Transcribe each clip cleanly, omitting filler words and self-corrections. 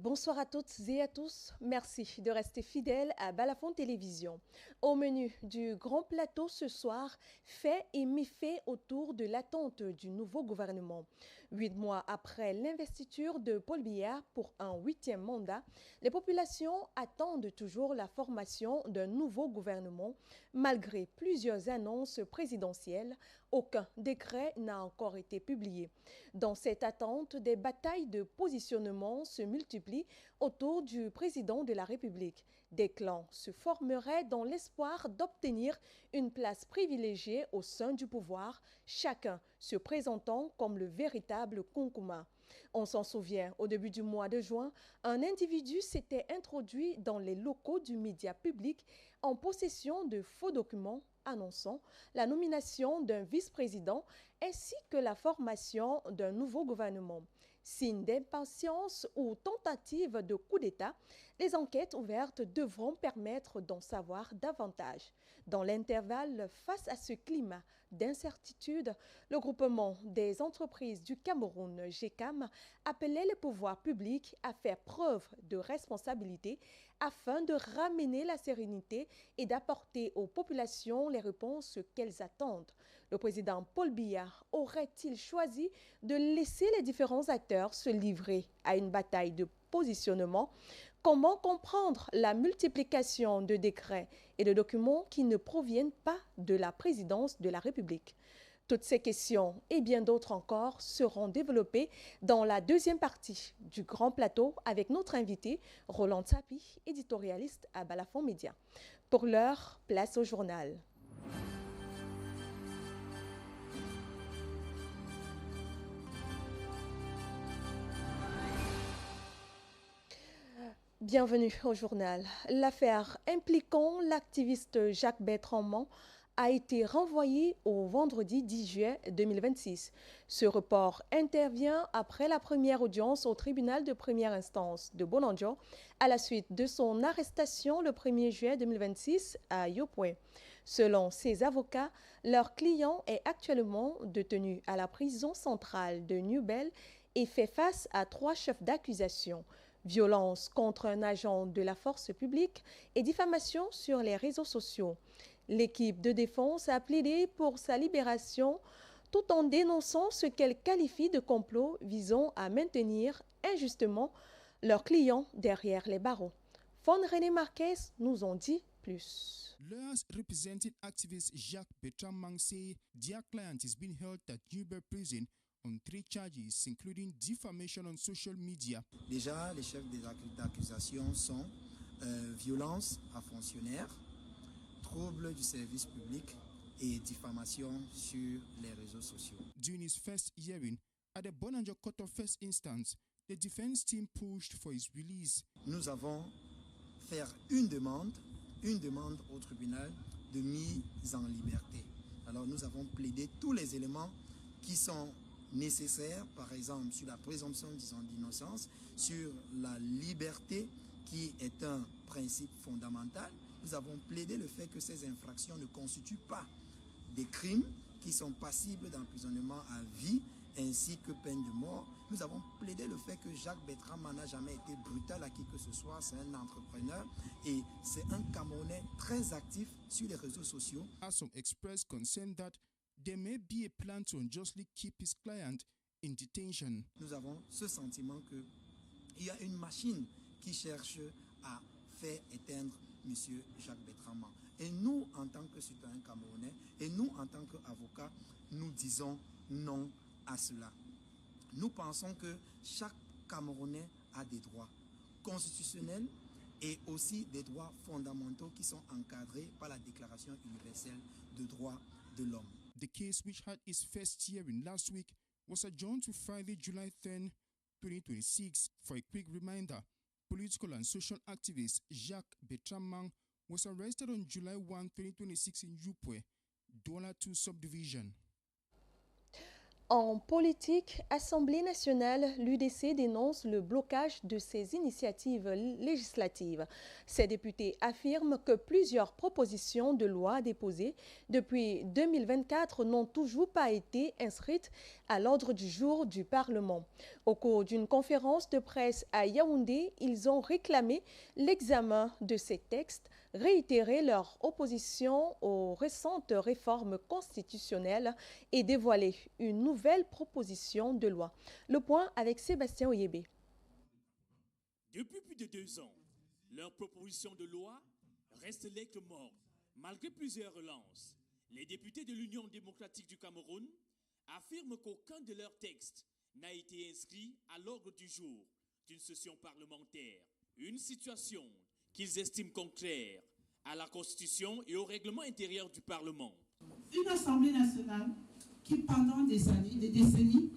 Bonsoir à toutes et à tous. Merci de rester fidèles à Balafon Télévision. Au menu du grand plateau ce soir, faits et méfaits autour de l'attente du nouveau gouvernement. 8 mois après l'investiture de Paul Biya pour un 8e mandat, les populations attendent toujours la formation d'un nouveau gouvernement. Malgré plusieurs annonces présidentielles, aucun décret n'a encore été publié. Dans cette attente, des batailles de positionnement se multiplient autour du président de la République. Des clans se formeraient dans l'espoir d'obtenir une place privilégiée au sein du pouvoir, chacun se présentant comme le véritable Konkuma. On s'en souvient, au début du mois de juin, un individu s'était introduit dans les locaux du média public en possession de faux documents annonçant la nomination d'un vice-président ainsi que la formation d'un nouveau gouvernement. Signe d'impatience ou tentative de coup d'État, les enquêtes ouvertes devront permettre d'en savoir davantage. Dans l'intervalle, face à ce climat d'incertitude, le groupement des entreprises du Cameroun, GECAM, appelait les pouvoirs publics à faire preuve de responsabilité afin de ramener la sérénité et d'apporter aux populations les réponses qu'elles attendent. Le président Paul Biya aurait-il choisi de laisser les différents acteurs se livrer à une bataille de positionnement? Comment comprendre la multiplication de décrets et de documents qui ne proviennent pas de la présidence de la République? Toutes ces questions et bien d'autres encore seront développées dans la deuxième partie du Grand Plateau avec notre invité Roland Tsapi, éditorialiste à Balafon Média. Pour l'heure, place au journal. Bienvenue au journal. L'affaire impliquant l'activiste Jacques Bertrand a été renvoyée au vendredi 10 juillet 2026. Ce report intervient après la première audience au tribunal de première instance de Bonanjo à la suite de son arrestation le 1er juillet 2026 à Yopoué. Selon ses avocats, leur client est actuellement détenu à la prison centrale de Newbel et fait face à 3 chefs d'accusation: violence contre un agent de la force publique et diffamation sur les réseaux sociaux. L'équipe de défense a plaidé pour sa libération tout en dénonçant ce qu'elle qualifie de complot visant à maintenir injustement leurs clients derrière les barreaux. Fon René Marquez nous en dit plus. Lawyers representing activist Jacques Bertrand say their client is being held at Newberg Prison on 3 charges, including defamation on social media. Déjà, les chefs d'accusation sont violence à fonctionnaires, trouble du service public et diffamation sur les réseaux sociaux. During his first hearing at the Bonanjo Court of First Instance, the defense team pushed for his release. Nous avons fait une demande au tribunal de mise en liberté. Alors nous avons plaidé tous les éléments qui sont nécessaires, par exemple sur la présomption d'innocence, sur la liberté qui est un principe fondamental. Nous avons plaidé le fait que ces infractions ne constituent pas des crimes qui sont passibles d'emprisonnement à vie ainsi que peine de mort. Nous avons plaidé le fait que Jacques Bertrand n'a jamais été brutal à qui que ce soit. C'est un entrepreneur et c'est un Camerounais très actif sur les réseaux sociaux. Some expressed concern that there may be a plan to unjustly keep his client in detention. Nous avons ce sentiment qu'il y a une machine qui cherche à faire éteindre M. Jacques Bertrand. Et nous, en tant que citoyens camerounais, et nous, en tant qu'avocats, nous disons non à cela. Nous pensons que chaque Camerounais a des droits constitutionnels et aussi des droits fondamentaux qui sont encadrés par la Déclaration universelle des droits de l'homme. The case, which had its first hearing last week, was adjourned to Friday, July 10, 2026. For a quick reminder, political and social activist Jacques Bertrand was arrested on July 1, 2026 in Yopoué, Douala 2 subdivision. En politique, Assemblée nationale, l'UDC dénonce le blocage de ses initiatives législatives. Ces députés affirment que plusieurs propositions de loi déposées depuis 2024 n'ont toujours pas été inscrites à l'ordre du jour du Parlement. Au cours d'une conférence de presse à Yaoundé, ils ont réclamé l'examen de ces textes, réitéré leur opposition aux récentes réformes constitutionnelles et dévoilé une nouvelle proposition de loi. Le point avec Sébastien Oyébé. Depuis plus de 2 ans, leur proposition de loi reste lettre morte. Malgré plusieurs relances, les députés de l'Union démocratique du Cameroun affirment qu'aucun de leurs textes n'a été inscrit à l'ordre du jour d'une session parlementaire. Une situation qu'ils estiment contraire à la Constitution et au règlement intérieur du Parlement. Une Assemblée nationale qui, pendant des années, des décennies,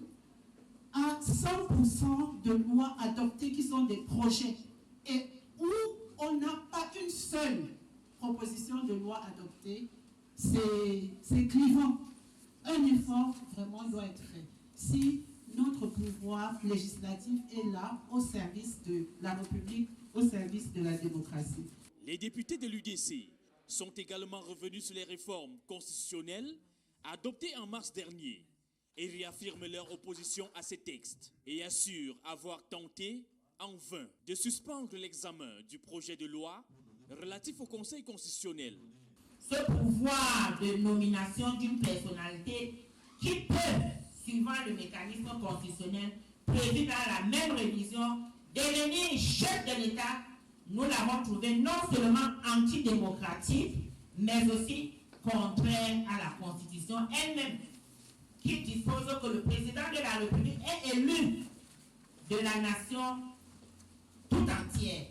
a 100% de lois adoptées qui sont des projets et où on n'a pas une seule proposition de loi adoptée, c'est clivant. Un effort vraiment doit être fait. Si notre pouvoir législatif est là au service de la République, au service de la démocratie. Les députés de l'UDC sont également revenus sur les réformes constitutionnelles adoptées en mars dernier et réaffirment leur opposition à ces textes et assurent avoir tenté en vain de suspendre l'examen du projet de loi relatif au Conseil constitutionnel. Ce pouvoir de nomination d'une personnalité qui peut, suivant le mécanisme constitutionnel prévu dans la même révision, devenir chef de l'État, nous l'avons trouvé non seulement antidémocratique, mais aussi contraire à la Constitution elle-même, qui dispose que le président de la République est élu de la nation tout entière.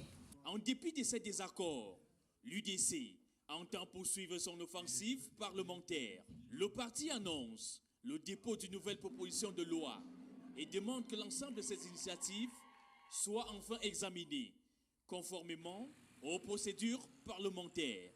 En dépit de ces désaccords, l'UDC entend poursuivre son offensive parlementaire. Le parti annonce le dépôt d'une nouvelle proposition de loi et demande que l'ensemble de ces initiatives soient enfin examinées conformément aux procédures parlementaires.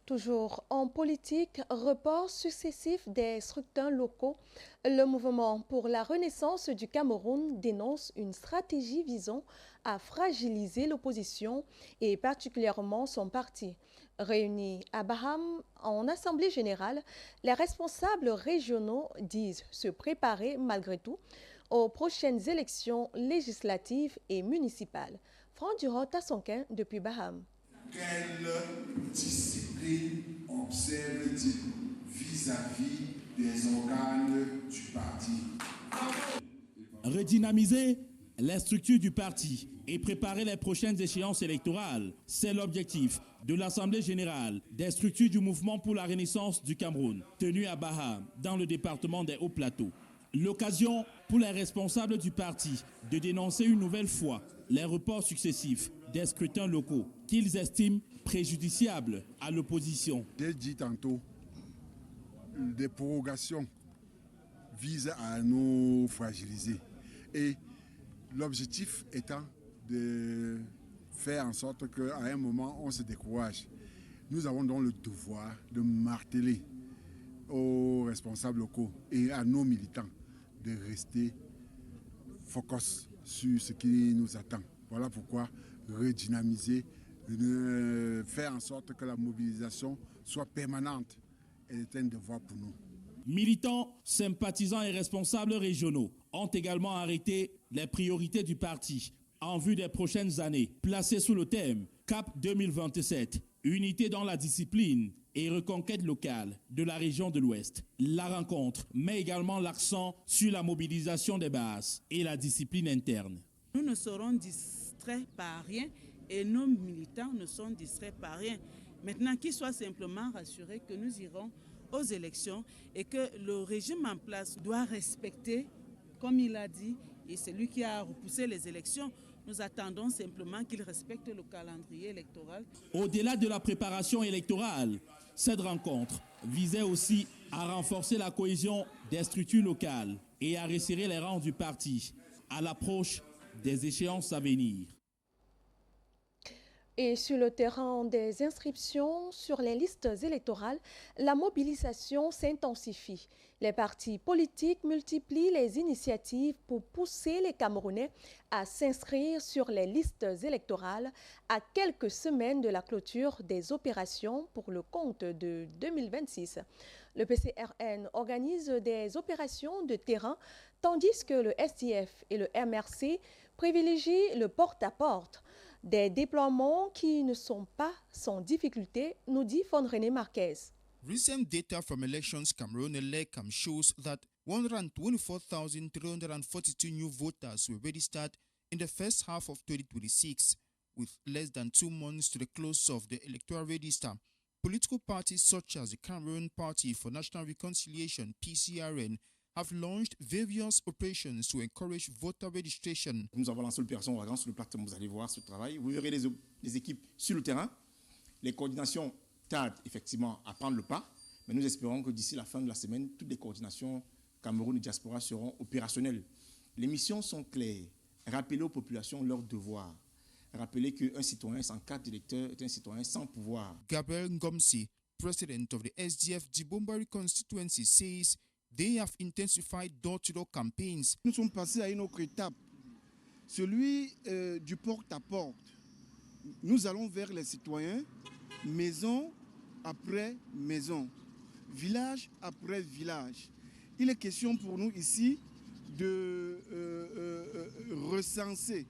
Toujours en politique, report successif des scrutins locaux, le mouvement pour la renaissance du Cameroun dénonce une stratégie visant à fragiliser l'opposition et particulièrement son parti. Réunis à Baham en Assemblée générale, les responsables régionaux disent se préparer malgré tout aux prochaines élections législatives et municipales. Franck Durand-Tassonquin depuis Baham. Quelle discipline observe-t-il vis-à-vis des organes du parti? Redynamiser les structures du parti et préparer les prochaines échéances électorales, c'est l'objectif de l'Assemblée générale des structures du mouvement pour la renaissance du Cameroun, tenue à Baham, dans le département des Hauts-Plateaux. L'occasion pour les responsables du parti de dénoncer une nouvelle fois les reports successifs des scrutins locaux qu'ils estiment préjudiciables à l'opposition. J'ai dit tantôt, des prorogations visent à nous fragiliser. Et l'objectif étant de faire en sorte qu'à un moment, on se décourage. Nous avons donc le devoir de marteler aux responsables locaux et à nos militants de rester focus sur ce qui nous attend. Voilà pourquoi redynamiser, faire en sorte que la mobilisation soit permanente est un devoir pour nous. Militants, sympathisants et responsables régionaux ont également arrêté les priorités du parti en vue des prochaines années, placées sous le thème CAP 2027, unité dans la discipline et reconquête locale de la région de l'Ouest. La rencontre met également l'accent sur la mobilisation des bases et la discipline interne. Nous ne serons distraits par rien et nos militants ne sont distraits par rien. Maintenant, qu'ils soient simplement rassurés que nous irons aux élections et que le régime en place doit respecter, comme il a dit, et c'est lui qui a repoussé les élections. Nous attendons simplement qu'il respecte le calendrier électoral. Au-delà de la préparation électorale, cette rencontre visait aussi à renforcer la cohésion des structures locales et à resserrer les rangs du parti à l'approche des échéances à venir. Et sur le terrain des inscriptions sur les listes électorales, la mobilisation s'intensifie. Les partis politiques multiplient les initiatives pour pousser les Camerounais à s'inscrire sur les listes électorales à quelques semaines de la clôture des opérations pour le compte de 2026. Le PCRN organise des opérations de terrain tandis que le SDF et le MRC privilégient le porte-à-porte. Des déploiements qui ne sont pas sans difficulté, nous dit Fondrené Marquez. Recent data from Elections Cameroon Elecam shows that 124,342 new voters were registered in the first half of 2026, with less than 2 months to the close of the electoral register. Political parties such as the Cameroon Party for National Reconciliation, PCRN, have launched various operations to encourage voter registration. Nous avons lancé l'opération Ouragan sur le plateau, vous allez voir ce travail. Vous verrez les équipes sur le terrain. Les coordinations tardent effectivement à prendre le pas, mais nous espérons que d'ici la fin de la semaine, toutes les coordinations Cameroun et diaspora seront opérationnelles. Les missions sont claires. Rappeler aux populations leurs devoirs. Rappeler qu'un citoyen sans carte d'électeur est un citoyen sans pouvoir. Gabriel Ngomsi, president of the SDF Dibombari constituency, says they have intensified door-to-door campaigns. Nous sommes passés à une autre étape, celui du porte-à-porte. Nous allons vers les citoyens, maison après maison, village après village. Il est question pour nous ici de recenser,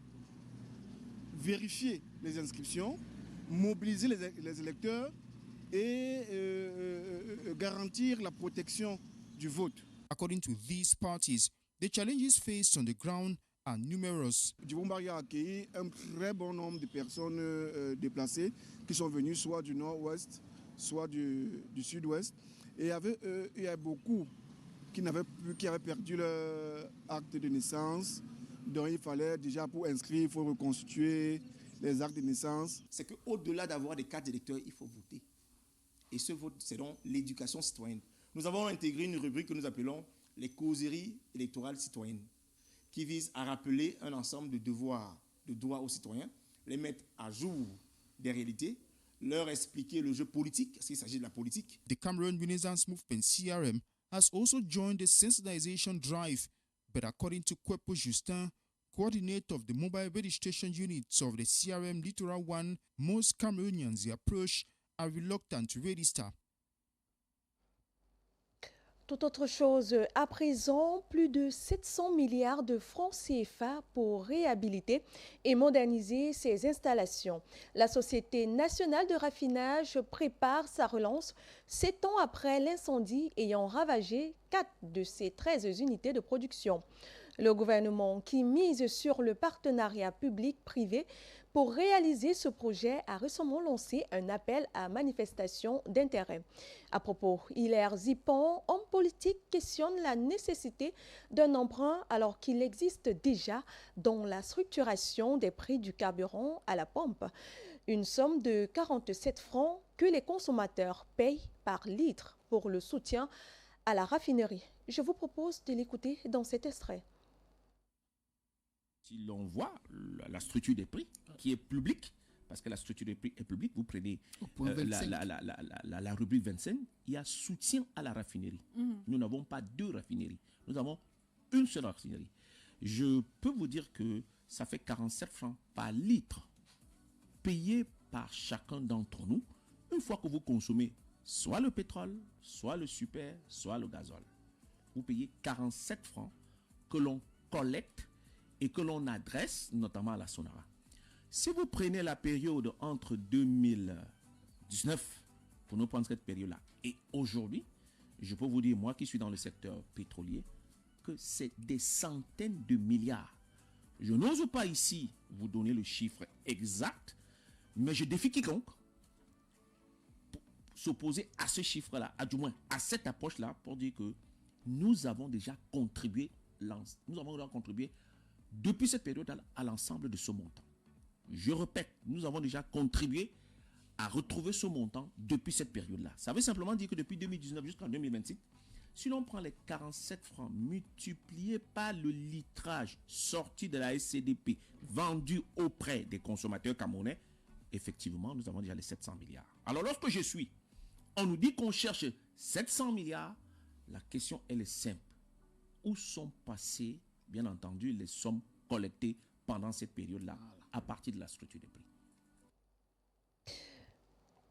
vérifier les inscriptions, mobiliser les électeurs et garantir la protection du vote. According to these parties, the challenges faced on the ground are numerous. Dibombari a accueilli un très bon nombre de personnes déplacées qui sont venues soit du nord-ouest, soit du sud-ouest. Et il y a beaucoup qui avaient perdu leur acte de naissance. Donc il fallait déjà pour inscrire, il faut reconstituer les actes de naissance. C'est qu'au-delà d'avoir des cartes d'électeurs, il faut voter. Et ce vote, c'est donc l'éducation citoyenne. Nous avons intégré une rubrique que nous appelons les causeries électorales citoyennes, qui vise à rappeler un ensemble de devoirs, de droits aux citoyens, les mettre à jour des réalités, leur expliquer le jeu politique, parce qu'il s'agit de la politique. The Cameroon Renaissance Movement, CRM, has also joined the sensitization drive, but according to Kwepo Justin, coordinator of the mobile registration units of the CRM Littoral 1, most Cameroonians they approach are reluctant to register. Tout autre chose, à présent, plus de 700 milliards de francs CFA pour réhabiliter et moderniser ces installations. La Société nationale de raffinage prépare sa relance 7 ans après l'incendie ayant ravagé 4 de ses 13 unités de production. Le gouvernement, qui mise sur le partenariat public-privé pour réaliser ce projet, a récemment lancé un appel à manifestation d'intérêt. À propos, Hilaire Zipan, homme politique, questionne la nécessité d'un emprunt alors qu'il existe déjà dans la structuration des prix du carburant à la pompe. Une somme de 47 francs que les consommateurs payent par litre pour le soutien à la raffinerie. Je vous propose de l'écouter dans cet extrait. Si l'on voit la structure des prix qui est publique, parce que la structure des prix est publique, vous prenez la rubrique 25, il y a soutien à la raffinerie. Nous n'avons pas 2 raffineries, nous avons une seule raffinerie. Je peux vous dire que ça fait 47 francs par litre payé par chacun d'entre nous une fois que vous consommez soit le pétrole, soit le super, soit le gazole. Vous payez 47 francs que l'on collecte et que l'on adresse notamment à la Sonara. Si vous prenez la période entre 2019, pour nous prendre cette période-là, et aujourd'hui, je peux vous dire, moi qui suis dans le secteur pétrolier, que c'est des centaines de milliards. Je n'ose pas ici vous donner le chiffre exact, mais je défie quiconque pour s'opposer à ce chiffre-là, du moins à cette approche-là, pour dire que nous avons déjà contribué depuis cette période à l'ensemble de ce montant. Je répète, nous avons déjà contribué à retrouver ce montant depuis cette période-là. Ça veut simplement dire que depuis 2019 jusqu'en 2026, si l'on prend les 47 francs multipliés par le litrage sorti de la SCDP vendu auprès des consommateurs camerounais, effectivement, nous avons déjà les 700 milliards. Alors, lorsque on nous dit qu'on cherche 700 milliards, la question, elle est simple. Où sont passées, bien entendu, les sommes collectées pendant cette période-là, à partir de la structure des prix?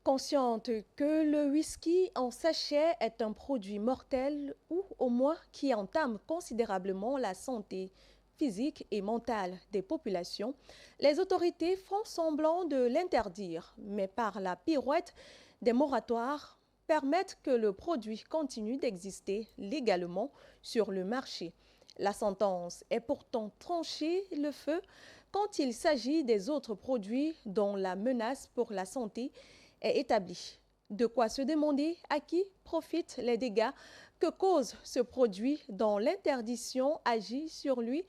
Consciente que le whisky en sachet est un produit mortel ou au moins qui entame considérablement la santé physique et mentale des populations, les autorités font semblant de l'interdire, mais par la pirouette des moratoires permettent que le produit continue d'exister légalement sur le marché. La sentence est pourtant tranchée le feu quand il s'agit des autres produits dont la menace pour la santé est établie. De quoi se demander à qui profitent les dégâts que cause ce produit dont l'interdiction agit sur lui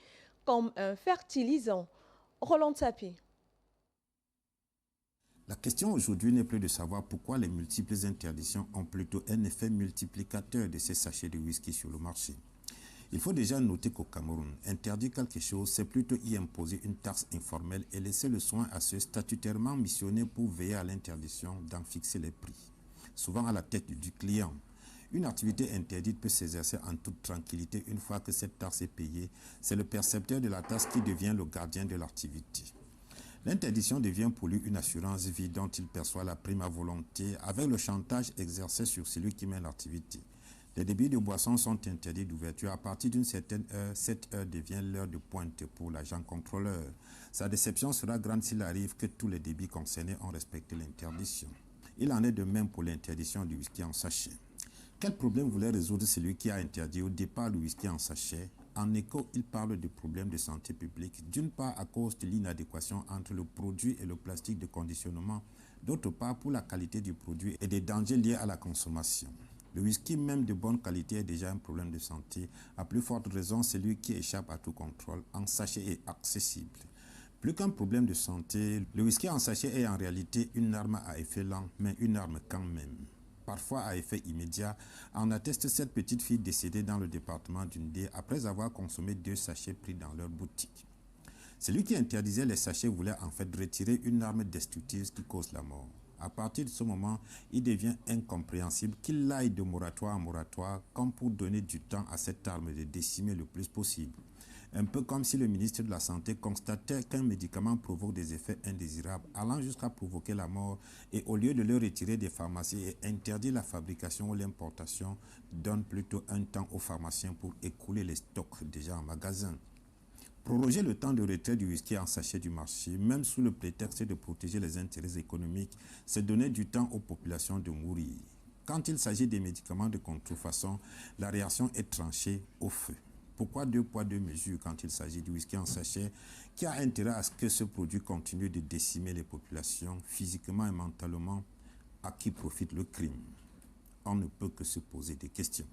comme un fertilisant. Roland Sapé. La question aujourd'hui n'est plus de savoir pourquoi les multiples interdictions ont plutôt un effet multiplicateur de ces sachets de whisky sur le marché. Il faut déjà noter qu'au Cameroun, interdire quelque chose, c'est plutôt y imposer une taxe informelle et laisser le soin à ceux statutairement missionnés pour veiller à l'interdiction d'en fixer les prix, souvent à la tête du client. Une activité interdite peut s'exercer en toute tranquillité une fois que cette taxe est payée. C'est le percepteur de la taxe qui devient le gardien de l'activité. L'interdiction devient pour lui une assurance vie dont il perçoit la prime à volonté avec le chantage exercé sur celui qui mène l'activité. Les débits de boissons sont interdits d'ouverture. À partir d'une certaine heure, cette heure devient l'heure de pointe pour l'agent contrôleur. Sa déception sera grande s'il arrive que tous les débits concernés ont respecté l'interdiction. Il en est de même pour l'interdiction du whisky en sachet. Quel problème voulait résoudre celui qui a interdit au départ le whisky en sachet? En écho, il parle de problèmes de santé publique, d'une part à cause de l'inadéquation entre le produit et le plastique de conditionnement, d'autre part pour la qualité du produit et des dangers liés à la consommation. Le whisky, même de bonne qualité, est déjà un problème de santé. À plus forte raison, celui qui échappe à tout contrôle en sachet est accessible. Plus qu'un problème de santé, le whisky en sachet est en réalité une arme à effet lent, mais une arme quand même. Parfois à effet immédiat, en atteste cette petite fille décédée dans le département d'Undé après avoir consommé 2 sachets pris dans leur boutique. Celui qui interdisait les sachets voulait en fait retirer une arme destructrice qui cause la mort. À partir de ce moment, il devient incompréhensible qu'il aille de moratoire en moratoire comme pour donner du temps à cette arme de décimer le plus possible. Un peu comme si le ministre de la Santé constatait qu'un médicament provoque des effets indésirables allant jusqu'à provoquer la mort et au lieu de le retirer des pharmacies et interdire la fabrication ou l'importation, donne plutôt un temps aux pharmaciens pour écouler les stocks déjà en magasin. Proroger le temps de retrait du whisky en sachet du marché, même sous le prétexte de protéger les intérêts économiques, c'est donner du temps aux populations de mourir. Quand il s'agit des médicaments de contrefaçon, la réaction est tranchée au feu. Pourquoi 2 poids 2 mesures quand il s'agit du whisky en sachet qui a intérêt à ce que ce produit continue de décimer les populations physiquement et mentalement? À qui profite le crime? On ne peut que se poser des questions.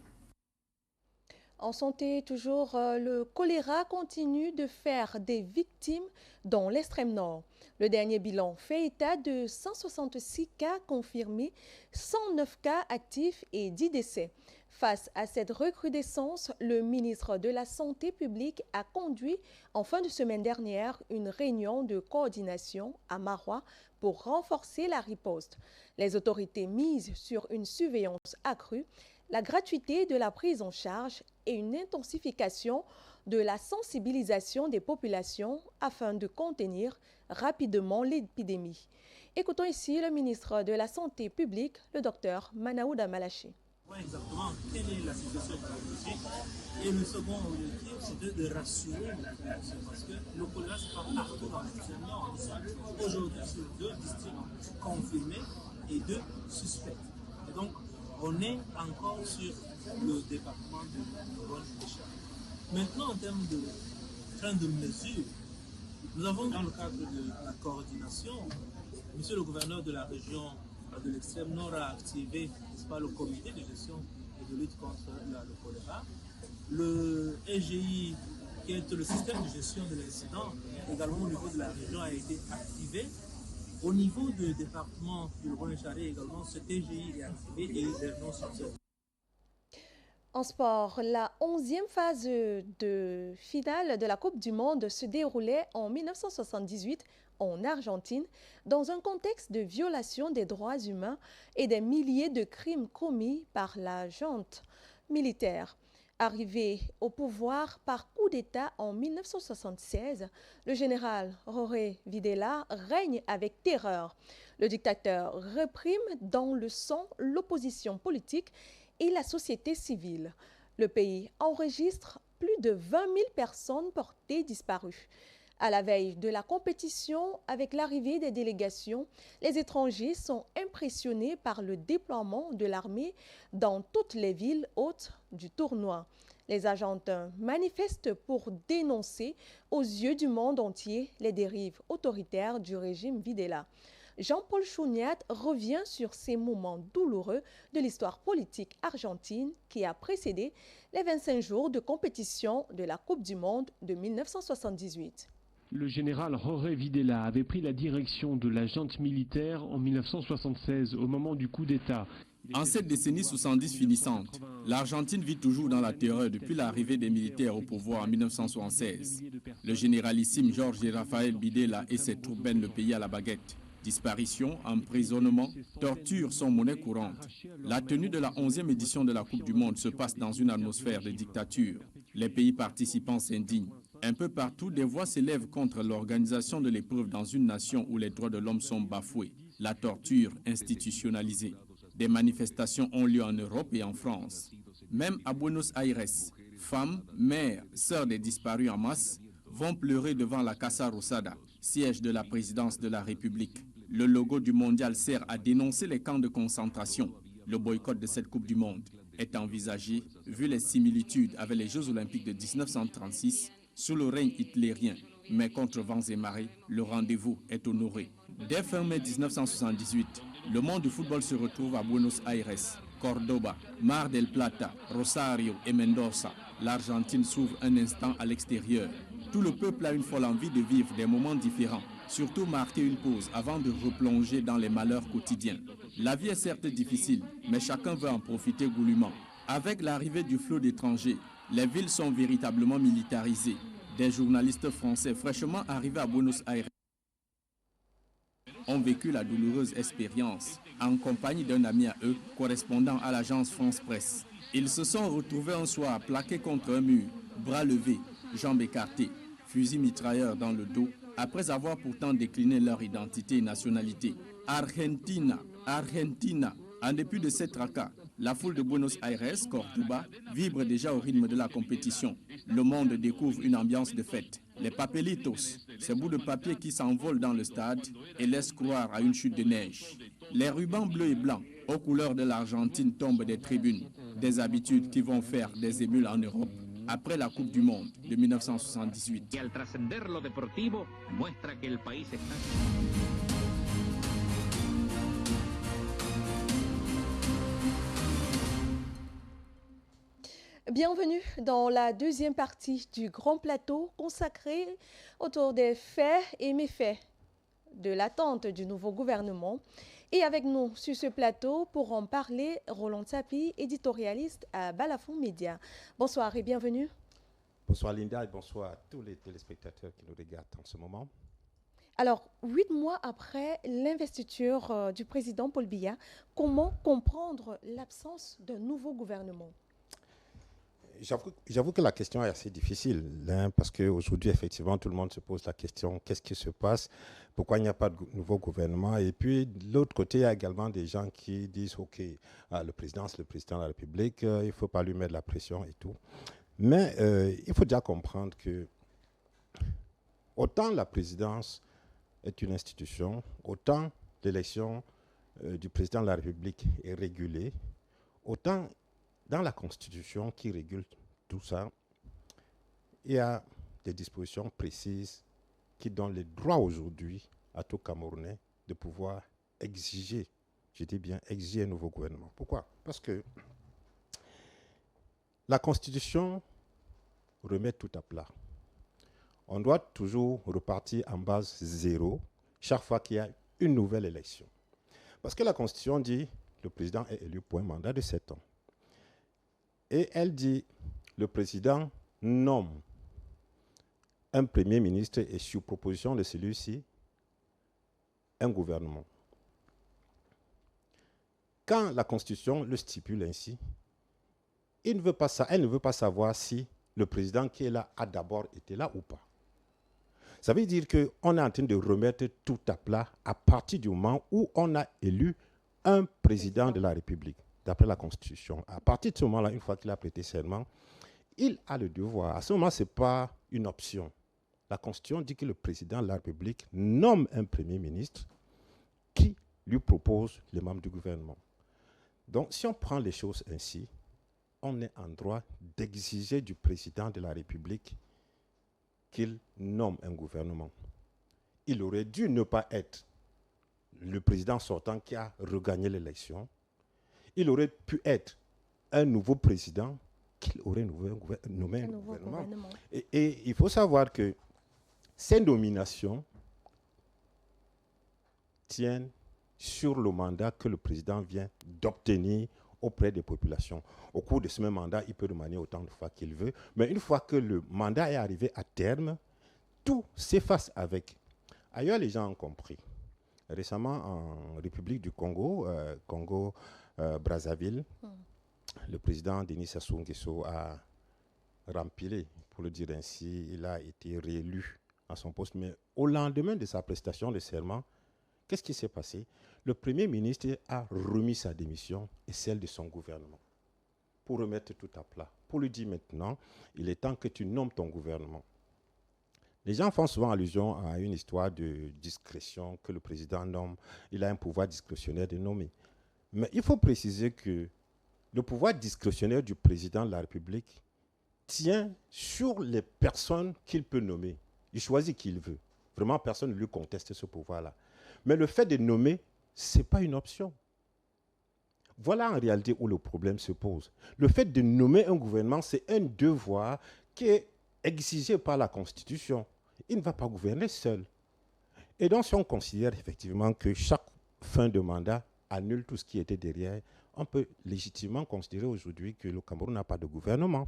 En santé, toujours, le choléra continue de faire des victimes dans l'extrême nord. Le dernier bilan fait état de 166 cas confirmés, 109 cas actifs et 10 décès. Face à cette recrudescence, le ministre de la Santé publique a conduit en fin de semaine dernière une réunion de coordination à Maroua pour renforcer la riposte. Les autorités misent sur une surveillance accrue, la gratuité de la prise en charge et une intensification de la sensibilisation des populations afin de contenir rapidement l'épidémie. Écoutons ici le ministre de la Santé publique, le docteur Manaouda Malaché. Exactement quelle est la situation épidémiologique. Et le second objectif, c'est de rassurer la population parce que le choléra, c'est pas partout dans l'extrême nord. Aujourd'hui, sur 2 districts confirmés et 2 suspects. Et donc, on est encore sur le département de Rhône-et-Charles. Maintenant, en termes de mesures, nous avons dans le cadre de la coordination, monsieur le gouverneur de la région de l'extrême nord a activé, n'est-ce pas, le comité de gestion et de lutte contre le choléra. Le EGI, qui est le système de gestion de l'incident, également au niveau de la région, a été activé. Au niveau du département du Rhône-et-Charles également, ce EGI est activé et les réunions sont faites. En sport, la 11e phase de finale de la Coupe du Monde se déroulait en 1978 en Argentine, dans un contexte de violation des droits humains et des milliers de crimes commis par la junte militaire. Arrivé au pouvoir par coup d'État en 1976, le général Jorge Videla règne avec terreur. Le dictateur réprime dans le sang l'opposition politique et la société civile. Le pays enregistre plus de 20 000 personnes portées disparues. À la veille de la compétition, avec l'arrivée des délégations, les étrangers sont impressionnés par le déploiement de l'armée dans toutes les villes hôtes du tournoi. Les Argentins manifestent pour dénoncer aux yeux du monde entier les dérives autoritaires du régime Videla. Jean-Paul Chouniat revient sur ces moments douloureux de l'histoire politique argentine qui a précédé les 25 jours de compétition de la Coupe du Monde de 1978. Le général Jorge Videla avait pris la direction de la junte militaire en 1976 au moment du coup d'État. En cette décennie 70 finissante, l'Argentine vit toujours dans la terreur depuis l'arrivée des militaires au pouvoir en 1976. Le généralissime Jorge Rafael Videla et ses troupes mènent le pays à la baguette. Disparitions, emprisonnements, tortures sont monnaie courante. La tenue de la 11e édition de la Coupe du Monde se passe dans une atmosphère de dictature. Les pays participants s'indignent. Un peu partout, des voix s'élèvent contre l'organisation de l'épreuve dans une nation où les droits de l'homme sont bafoués, la torture institutionnalisée. Des manifestations ont lieu en Europe et en France. Même à Buenos Aires, femmes, mères, sœurs des disparus en masse vont pleurer devant la Casa Rosada, siège de la présidence de la République. Le logo du mondial sert à dénoncer les camps de concentration. Le boycott de cette Coupe du Monde est envisagé, vu les similitudes avec les Jeux Olympiques de 1936, sous le règne hitlérien. Mais contre vents et marées, le rendez-vous est honoré. Dès fin mai 1978, le monde du football se retrouve à Buenos Aires, Cordoba, Mar del Plata, Rosario et Mendoza. L'Argentine s'ouvre un instant à l'extérieur. Tout le peuple a une folle envie de vivre des moments différents, surtout marquer une pause avant de replonger dans les malheurs quotidiens. La vie est certes difficile, mais chacun veut en profiter goulûment. Avec l'arrivée du flot d'étrangers, les villes sont véritablement militarisées. Des journalistes français fraîchement arrivés à Buenos Aires ont vécu la douloureuse expérience en compagnie d'un ami à eux, correspondant à l'agence France Presse. Ils se sont retrouvés un soir plaqués contre un mur, bras levés, jambes écartées, fusil mitrailleur dans le dos, après avoir pourtant décliné leur identité et nationalité. Argentina, Argentina. En dépit de ces tracas, la foule de Buenos Aires, Cordoba, vibre déjà au rythme de la compétition. Le monde découvre une ambiance de fête. Les papelitos, ces bouts de papier qui s'envolent dans le stade et laissent croire à une chute de neige. Les rubans bleus et blancs, aux couleurs de l'Argentine, tombent des tribunes. Des habitudes qui vont faire des émules en Europe après la Coupe du Monde de 1978. Bienvenue dans la deuxième partie du Grand Plateau consacrée autour des faits et méfaits de l'attente du nouveau gouvernement. Et avec nous sur ce plateau pour en parler, Roland Tapi, éditorialiste à Balafon Média. Bonsoir et bienvenue. Bonsoir Linda et bonsoir à tous les téléspectateurs qui nous regardent en ce moment. Alors, 8 mois après l'investiture du président Paul Biya, comment comprendre l'absence d'un nouveau gouvernement ? J'avoue que la question est assez difficile, hein, parce qu'aujourd'hui, effectivement, tout le monde se pose la question, qu'est-ce qui se passe? Pourquoi il n'y a pas de nouveau gouvernement? Et puis, de l'autre côté, il y a également des gens qui disent, OK, le président, c'est le président de la République, il ne faut pas lui mettre de la pression et tout. Mais il faut déjà comprendre que autant la présidence est une institution, autant l'élection du président de la République est régulée, autant dans la Constitution qui régule tout ça, il y a des dispositions précises qui donnent le droit aujourd'hui à tout Camerounais de pouvoir exiger, je dis bien exiger un nouveau gouvernement. Pourquoi? Parce que la Constitution remet tout à plat. On doit toujours repartir en base zéro chaque fois qu'il y a une nouvelle élection. Parce que la Constitution dit que le président est élu pour un mandat de 7 ans. Et elle dit, le président nomme un premier ministre et sur proposition de celui-ci, un gouvernement. Quand la Constitution le stipule ainsi, elle ne veut pas savoir si le président qui est là a d'abord été là ou pas. Ça veut dire qu'on est en train de remettre tout à plat à partir du moment où on a élu un président de la République, d'après la Constitution. À partir de ce moment-là, une fois qu'il a prêté serment, il a le devoir. À ce moment, ce n'est pas une option. La Constitution dit que le président de la République nomme un premier ministre qui lui propose les membres du gouvernement. Donc, si on prend les choses ainsi, on est en droit d'exiger du président de la République qu'il nomme un gouvernement. Il aurait dû ne pas être le président sortant qui a regagné l'élection. Il aurait pu être un nouveau président qu'il aurait nommé un gouvernement. Et il faut savoir que ces nominations tiennent sur le mandat que le président vient d'obtenir auprès des populations. Au cours de ce même mandat, il peut remanier autant de fois qu'il veut, mais une fois que le mandat est arrivé à terme, tout s'efface avec. Ailleurs, les gens ont compris. Récemment, en République du Congo, Brazzaville, le président Denis Sassou Nguesso a rempilé, pour le dire ainsi, il a été réélu à son poste. Mais au lendemain de sa prestation de serment, qu'est-ce qui s'est passé? Le Premier ministre a remis sa démission et celle de son gouvernement pour remettre tout à plat. Pour lui dire maintenant, il est temps que tu nommes ton gouvernement. Les gens font souvent allusion à une histoire de discrétion que le président nomme. Il a un pouvoir discrétionnaire de nommer. Mais il faut préciser que le pouvoir discrétionnaire du président de la République tient sur les personnes qu'il peut nommer. Il choisit qui il veut. Vraiment, personne ne lui conteste ce pouvoir-là. Mais le fait de nommer, ce n'est pas une option. Voilà en réalité où le problème se pose. Le fait de nommer un gouvernement, c'est un devoir qui est exigé par la Constitution. Il ne va pas gouverner seul. Et donc, si on considère effectivement que chaque fin de mandat annule tout ce qui était derrière, on peut légitimement considérer aujourd'hui que le Cameroun n'a pas de gouvernement.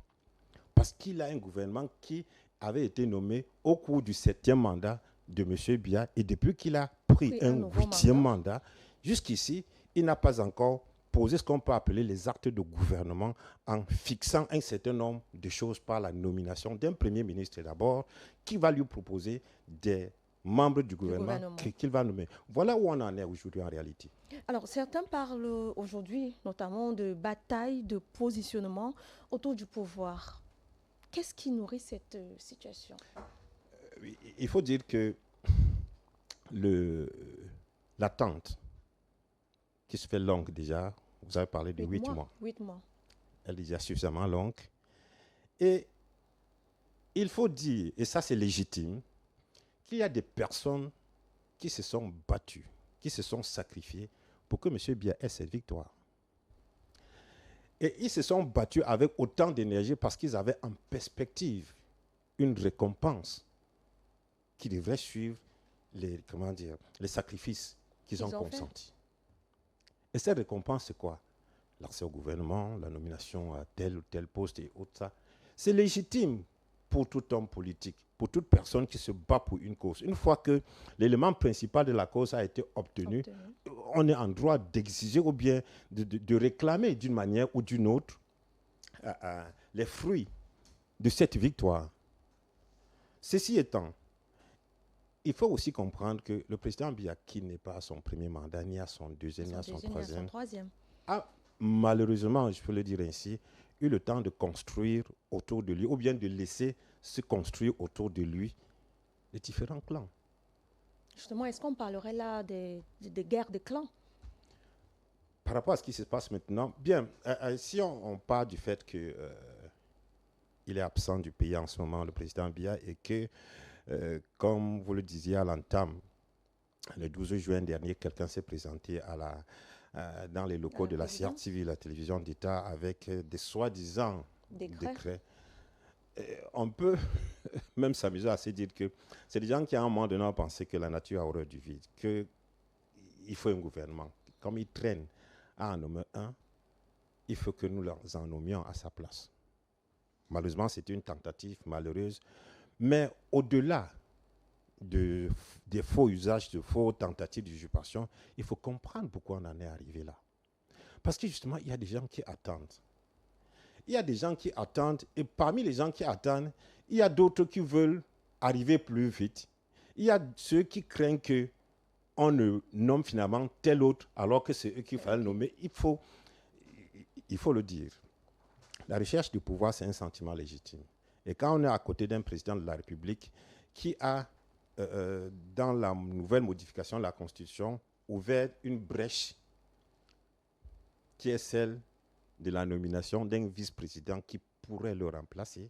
Parce qu'il a un gouvernement qui avait été nommé au cours du 7e mandat de M. Biya, et depuis qu'il a pris un 8e mandat, jusqu'ici, il n'a pas encore posé ce qu'on peut appeler les actes de gouvernement en fixant un certain nombre de choses par la nomination d'un Premier ministre d'abord, qui va lui proposer des membres du gouvernement qu'il va nommer. Voilà où on en est aujourd'hui en réalité. Alors, certains parlent aujourd'hui notamment de bataille de positionnement autour du pouvoir. Qu'est-ce qui nourrit cette situation? Il faut dire que l'attente qui se fait longue déjà, vous avez parlé de 8 mois. 8 mois. Elle est déjà suffisamment longue. Et il faut dire, et ça c'est légitime, qu'il y a des personnes qui se sont battues, qui se sont sacrifiées pour que M. Biya ait cette victoire. Et ils se sont battus avec autant d'énergie parce qu'ils avaient en perspective une récompense qui devrait suivre les sacrifices qu'ils ont consentis. Et cette récompense, c'est quoi? L'accès au gouvernement, la nomination à tel ou tel poste et autres. Ça. C'est légitime pour tout homme politique, pour toute personne qui se bat pour une cause. Une fois que l'élément principal de la cause a été obtenu, on est en droit d'exiger ou bien de réclamer d'une manière ou d'une autre les fruits de cette victoire. Ceci étant, il faut aussi comprendre que le président Biya, qui n'est pas à son premier mandat, ni à son deuxième, ni à son troisième, a malheureusement, je peux le dire ainsi, eu le temps de construire autour de lui, ou bien de laisser se construire autour de lui les différents clans. Justement, est-ce qu'on parlerait là des guerres de clans? Par rapport à ce qui se passe maintenant, bien, si on part du fait qu'il est absent du pays en ce moment, le président Biya, et que, comme vous le disiez à l'entame, le 12 juin dernier, quelqu'un s'est présenté dans les locaux de la CRTV, la télévision d'État, avec des soi-disant décrets. On peut même s'amuser à se dire que c'est des gens qui, à un moment donné, ont pensé que la nature a horreur du vide, qu'il faut un gouvernement. Comme ils traînent à en nommer un, il faut que nous les en nommions à sa place. Malheureusement, c'était une tentative malheureuse. Mais au-delà des faux usages, de faux tentatives d'usurpation, il faut comprendre pourquoi on en est arrivé là. Parce que justement, il y a des gens qui attendent. Il y a des gens qui attendent, et parmi les gens qui attendent, il y a d'autres qui veulent arriver plus vite. Il y a ceux qui craignent qu'on ne nomme finalement tel autre, alors que c'est eux qu'il fallait nommer. Il faut le dire. La recherche du pouvoir, c'est un sentiment légitime. Et quand on est à côté d'un président de la République qui a, dans la nouvelle modification de la Constitution, ouvert une brèche qui est celle de la nomination d'un vice-président qui pourrait le remplacer,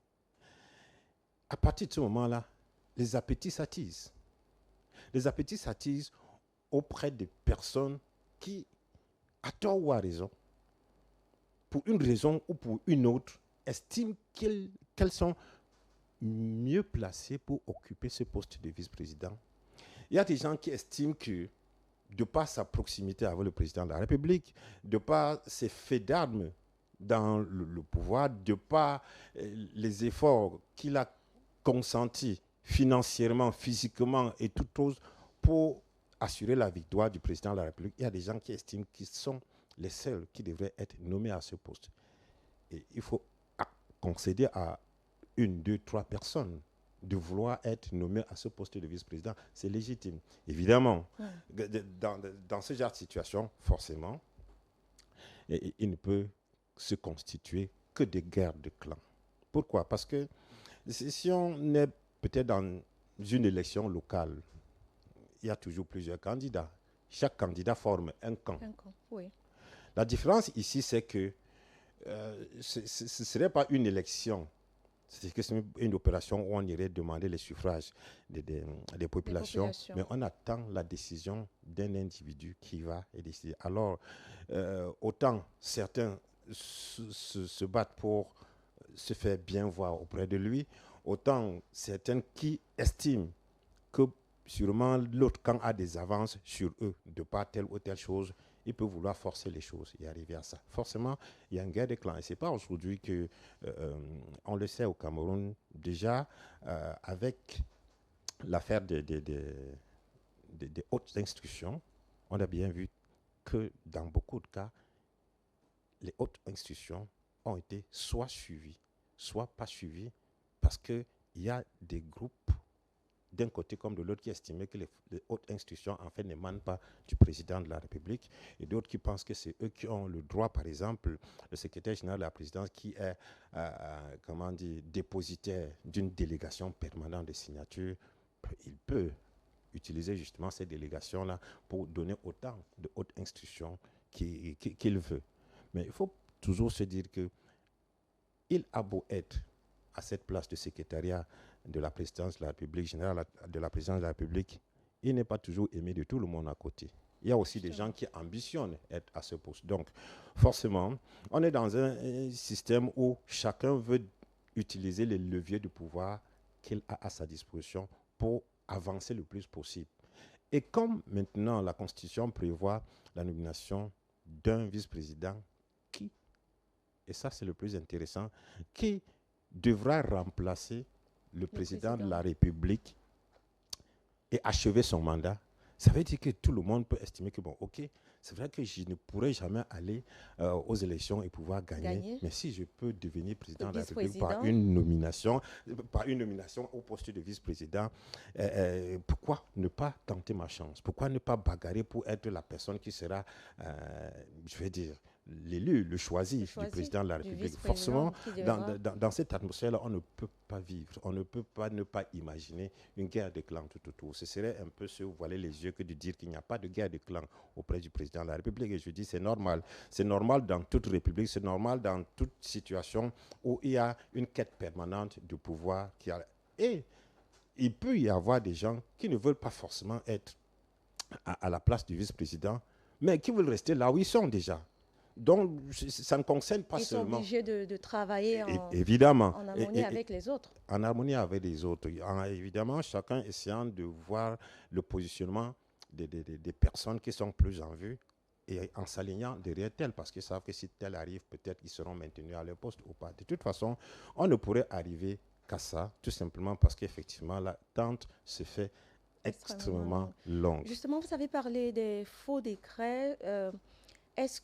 à partir de ce moment-là, les appétits s'attisent. Les appétits s'attisent auprès des personnes qui, à tort ou à raison, pour une raison ou pour une autre, estiment qu'elles sont mieux placées pour occuper ce poste de vice-président. Il y a des gens qui estiment que, de par sa proximité avec le président de la République, de par ses faits d'armes dans le pouvoir, de par les efforts qu'il a consentis financièrement, physiquement et toute chose pour assurer la victoire du président de la République, il y a des gens qui estiment qu'ils sont les seuls qui devraient être nommés à ce poste. Et il faut concéder à 1, 2, 3 personnes de vouloir être nommés à ce poste de vice-président. C'est légitime. Évidemment, dans ce genre de situation, forcément, il ne peut se constituer que des guerres de clans. Pourquoi? Parce que si on est peut-être dans une élection locale, il y a toujours plusieurs candidats. Chaque candidat forme un camp. Un camp, oui. La différence ici, c'est que ce ne serait pas une élection. C'est que c'est une opération où on irait demander les suffrages des populations, mais on attend la décision d'un individu qui va décider. Alors, autant certains se battent pour se faire bien voir auprès de lui, autant certains qui estiment que sûrement l'autre camp a des avances sur eux de par telle ou telle chose, il peut vouloir forcer les choses et arriver à ça. Forcément, il y a une guerre de clans. Et ce n'est pas aujourd'hui que, on le sait au Cameroun, déjà, avec l'affaire des hautes institutions, on a bien vu que dans beaucoup de cas, les hautes institutions ont été soit suivies, soit pas suivies, parce qu'il y a des groupes d'un côté comme de l'autre qui estimaient que les hautes institutions en fait n'émanent pas du président de la République, et d'autres qui pensent que c'est eux qui ont le droit. Par exemple, le secrétaire général de la présidence qui est dépositaire d'une délégation permanente de signature, il peut utiliser justement ces délégations-là pour donner autant de hautes institutions qu'il veut. Mais il faut toujours se dire qu'il a beau être à cette place de secrétariat de la présidence de la République, générale de la présidence de la République, il n'est pas toujours aimé de tout le monde à côté. Il y a aussi des gens qui ambitionnent être à ce poste. Donc, forcément, on est dans un système où chacun veut utiliser les leviers du pouvoir qu'il a à sa disposition pour avancer le plus possible. Et comme maintenant la Constitution prévoit la nomination d'un vice-président qui, et ça c'est le plus intéressant, qui devra remplacer le président de la République et achever son mandat, ça veut dire que tout le monde peut estimer que, bon, ok, c'est vrai que je ne pourrai jamais aller aux élections et pouvoir gagner, mais si je peux devenir président de la République par une nomination au poste de vice-président, pourquoi ne pas tenter ma chance? Pourquoi ne pas bagarrer pour être la personne qui sera, je vais dire, l'élu, le choisi du président de la République? Forcément, dans cette atmosphère-là, on ne peut pas vivre, on ne peut pas ne pas imaginer une guerre de clans tout autour. Ce serait un peu se voiler les yeux que de dire qu'il n'y a pas de guerre de clans auprès du président de la République. Et je dis c'est normal. C'est normal dans toute république, c'est normal dans toute situation où il y a une quête permanente de pouvoir. Et il peut y avoir des gens qui ne veulent pas forcément être à la place du vice-président, mais qui veulent rester là où ils sont déjà. Donc, ça ne concerne pas seulement... Ils sont obligés de travailler évidemment, en harmonie avec les autres. En harmonie avec les autres. Évidemment, chacun essayant de voir le positionnement des personnes qui sont plus en vue et en s'alignant derrière tel, parce qu'ils savent que si tel arrive, peut-être qu'ils seront maintenus à leur poste ou pas. De toute façon, on ne pourrait arriver qu'à ça, tout simplement parce qu'effectivement, l'attente se fait extrêmement longue. Justement, vous avez parlé des faux décrets. Est-ce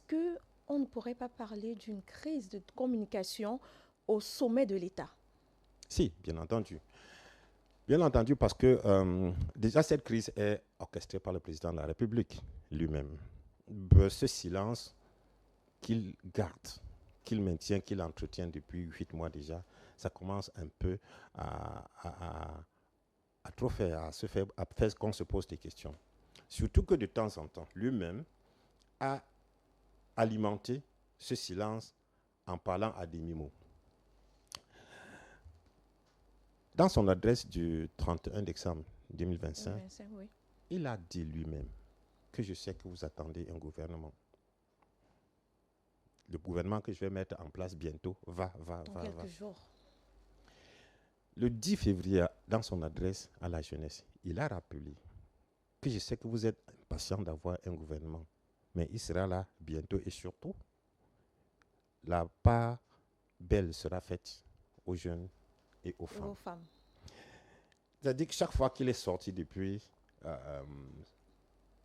qu'on ne pourrait pas parler d'une crise de communication au sommet de l'État? Si, bien entendu. Bien entendu, parce que déjà cette crise est orchestrée par le président de la République lui-même. Ce silence qu'il garde, qu'il maintient, qu'il entretient depuis 8 mois déjà, ça commence un peu à trop faire, à faire qu'on se pose des questions. Surtout que de temps en temps, lui-même a alimenté ce silence en parlant à demi-mot. Dans son adresse du 31 décembre 2025, oui, il a dit lui-même que je sais que vous attendez un gouvernement. Le gouvernement que je vais mettre en place bientôt va. Dans quelques jours. Le 10 février, dans son adresse à la jeunesse, il a rappelé que je sais que vous êtes impatient d'avoir un gouvernement, mais il sera là bientôt et surtout, la part belle sera faite aux jeunes et aux femmes. C'est-à-dire que chaque fois qu'il est sorti depuis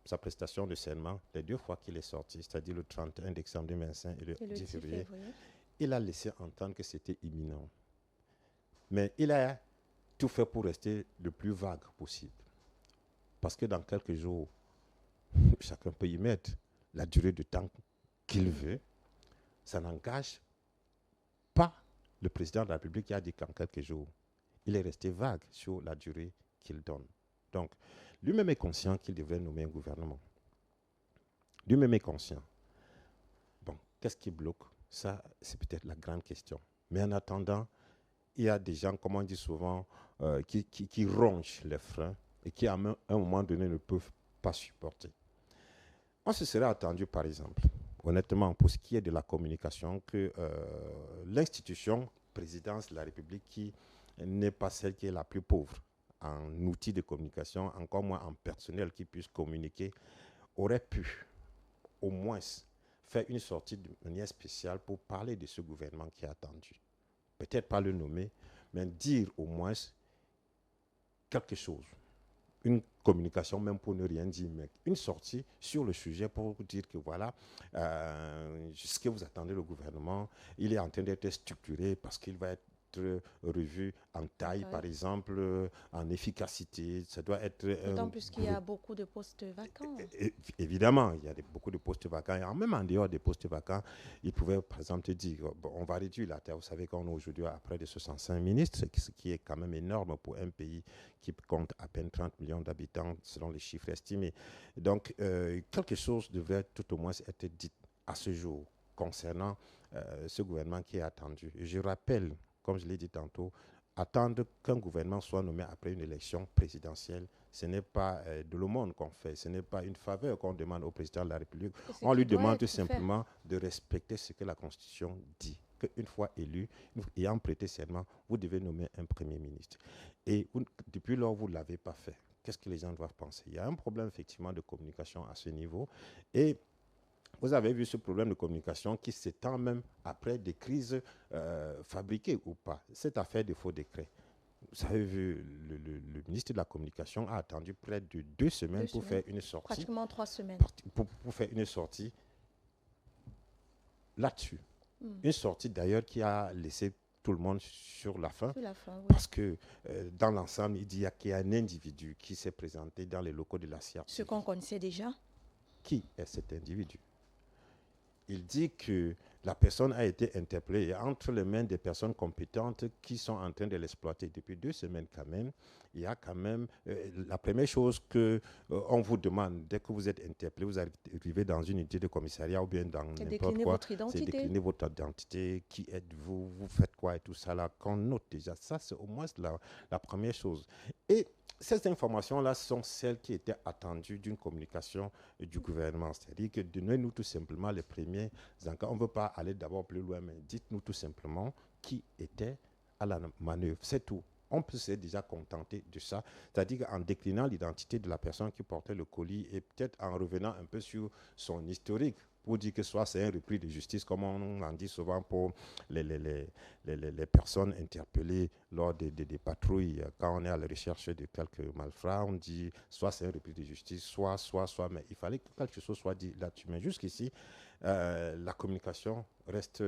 sa prestation de serment, les 2 fois qu'il est sorti, c'est-à-dire le 31 décembre 2025 et le 10 février, il a laissé entendre que c'était imminent. Mais il a tout fait pour rester le plus vague possible. Parce que dans quelques jours, chacun peut y mettre la durée de temps qu'il veut. Ça n'engage pas le président de la République qui a dit qu'en quelques jours, il est resté vague sur la durée qu'il donne. Donc, lui-même est conscient qu'il devrait nommer un gouvernement. Lui-même est conscient. Bon, qu'est-ce qui bloque? Ça, c'est peut-être la grande question. Mais en attendant, il y a des gens, comme on dit souvent, qui rongent les freins et qui, à un moment donné, ne peuvent pas supporter. On se serait attendu, par exemple, honnêtement, pour ce qui est de la communication, que l'institution présidence de la République, qui n'est pas celle qui est la plus pauvre en outils de communication, encore moins en personnel qui puisse communiquer, aurait pu au moins faire une sortie de manière spéciale pour parler de ce gouvernement qui est attendu. Peut-être pas le nommer, mais dire au moins quelque chose. Une communication, même pour ne rien dire, mais une sortie sur le sujet pour dire que voilà, ce que vous attendez le gouvernement, il est en train d'être structuré parce qu'il va être revu en taille, par exemple, en efficacité. Ça doit être... D'autant plus qu'il y a beaucoup de postes vacants. Évidemment, il y a beaucoup de postes vacants. Et même en dehors des postes vacants, ils pouvaient, par exemple, te dire, bon, on va réduire la taille. Vous savez qu'on est aujourd'hui à près de 65 ministres, ce qui est quand même énorme pour un pays qui compte à peine 30 millions d'habitants, selon les chiffres estimés. Donc, quelque chose devrait tout au moins être dit à ce jour concernant ce gouvernement qui est attendu. Et je rappelle, comme je l'ai dit tantôt, attendre qu'un gouvernement soit nommé après une élection présidentielle, ce n'est pas de l'aumône qu'on fait, ce n'est pas une faveur qu'on demande au président de la République. On lui demande tout simplement de respecter ce que la Constitution dit, qu'une fois élu, ayant prêté serment, vous devez nommer un Premier ministre. Et depuis lors, vous ne l'avez pas fait. Qu'est-ce que les gens doivent penser? Il y a un problème effectivement de communication à ce niveau. Et vous avez vu ce problème de communication qui s'étend même après des crises fabriquées ou pas. Cette affaire de faux décrets. Vous avez vu, le ministre de la Communication a attendu près de 2 semaines pour faire une sortie. Pratiquement 3 semaines. Pour faire une sortie là-dessus. Une sortie d'ailleurs qui a laissé tout le monde sur la faim. Oui. Parce que dans l'ensemble, il dit qu'il y a un individu qui s'est présenté dans les locaux de la CIA. Ce qu'on connaissait déjà. Qui est cet individu? Il dit que la personne a été interpellée entre les mains des personnes compétentes qui sont en train de l'exploiter depuis 2 semaines quand même. Il y a quand même la première chose qu'on vous demande dès que vous êtes interpellé, vous arrivez dans une unité de commissariat ou bien dans n'importe quoi, c'est décliner votre identité, qui êtes-vous, vous faites quoi et tout ça là, qu'on note déjà. Ça, c'est au moins la première chose. Et ces informations-là sont celles qui étaient attendues d'une communication du gouvernement. C'est-à-dire que donnez-nous tout simplement les premiers encadrements. On ne veut pas aller d'abord plus loin, mais dites-nous tout simplement qui était à la manœuvre. C'est tout. On peut se déjà contenter de ça, c'est-à-dire en déclinant l'identité de la personne qui portait le colis et peut-être en revenant un peu sur son historique pour dire que soit c'est un repris de justice, comme on en dit souvent pour les personnes interpellées lors des patrouilles. Quand on est à la recherche de quelques malfrats, on dit soit c'est un repris de justice, soit, mais il fallait que quelque chose soit dit là-dessus. Mais jusqu'ici, la communication reste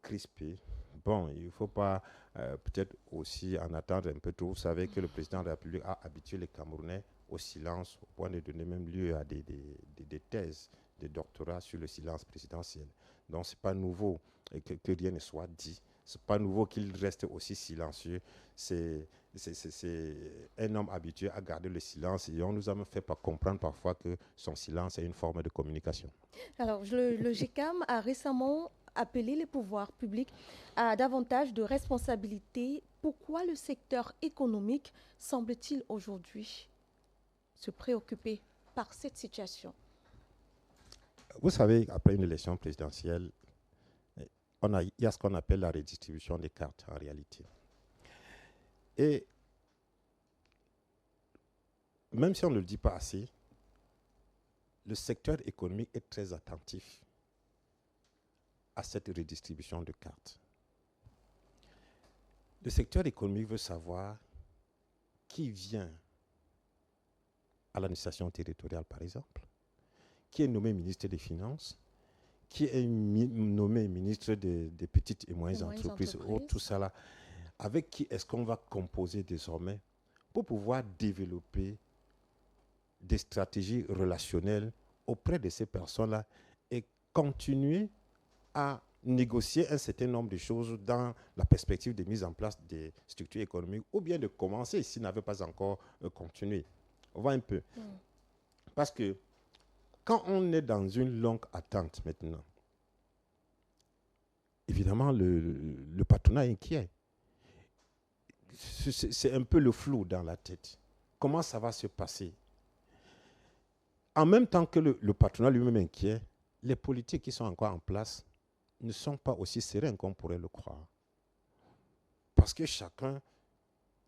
crispée. Bon, il ne faut pas peut-être aussi en attendre un peu trop. Vous savez que le président de la République a habitué les Camerounais au silence, au point de donner même lieu à des thèses, des doctorats sur le silence présidentiel. Donc, ce n'est pas nouveau que rien ne soit dit. Ce n'est pas nouveau qu'il reste aussi silencieux. C'est un homme habitué à garder le silence et on nous a fait comprendre parfois que son silence est une forme de communication. Alors, le GECAM a récemment appelé les pouvoirs publics à davantage de responsabilités. Pourquoi le secteur économique semble-t-il aujourd'hui se préoccuper par cette situation? Vous savez, après une élection présidentielle, il y a ce qu'on appelle la redistribution des cartes en réalité. Et même si on ne le dit pas assez, le secteur économique est très attentif à cette redistribution de cartes. Le secteur économique veut savoir qui vient à l'administration territoriale, par exemple, qui est nommé ministre des Finances, qui est nommé ministre des petites et moyennes entreprises, tout ça là. Avec qui est-ce qu'on va composer désormais pour pouvoir développer des stratégies relationnelles auprès de ces personnes-là et continuer à négocier un certain nombre de choses dans la perspective de mise en place des structures économiques ou bien de commencer s'ils n'avaient pas encore continué. On voit un peu. Parce que quand on est dans une longue attente maintenant, évidemment, le patronat est inquiet. C'est un peu le flou dans la tête. Comment ça va se passer? En même temps que le patronat lui-même est inquiet, les politiques qui sont encore en place ne sont pas aussi sereins qu'on pourrait le croire. Parce que chacun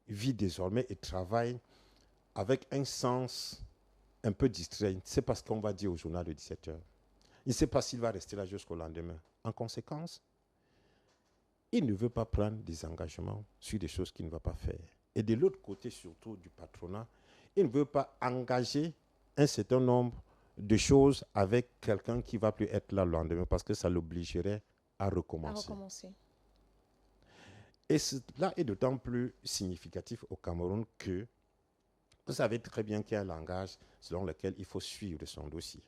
vit désormais et travaille avec un sens un peu distrait. Il ne sait pas ce qu'on va dire au journal de 17h. Il ne sait pas s'il va rester là jusqu'au lendemain. En conséquence, il ne veut pas prendre des engagements sur des choses qu'il ne va pas faire. Et de l'autre côté, surtout du patronat, il ne veut pas engager un certain nombre de choses avec quelqu'un qui ne va plus être là le lendemain parce que ça l'obligerait à recommencer. Et cela est d'autant plus significatif au Cameroun que vous savez très bien qu'il y a un langage selon lequel il faut suivre son dossier.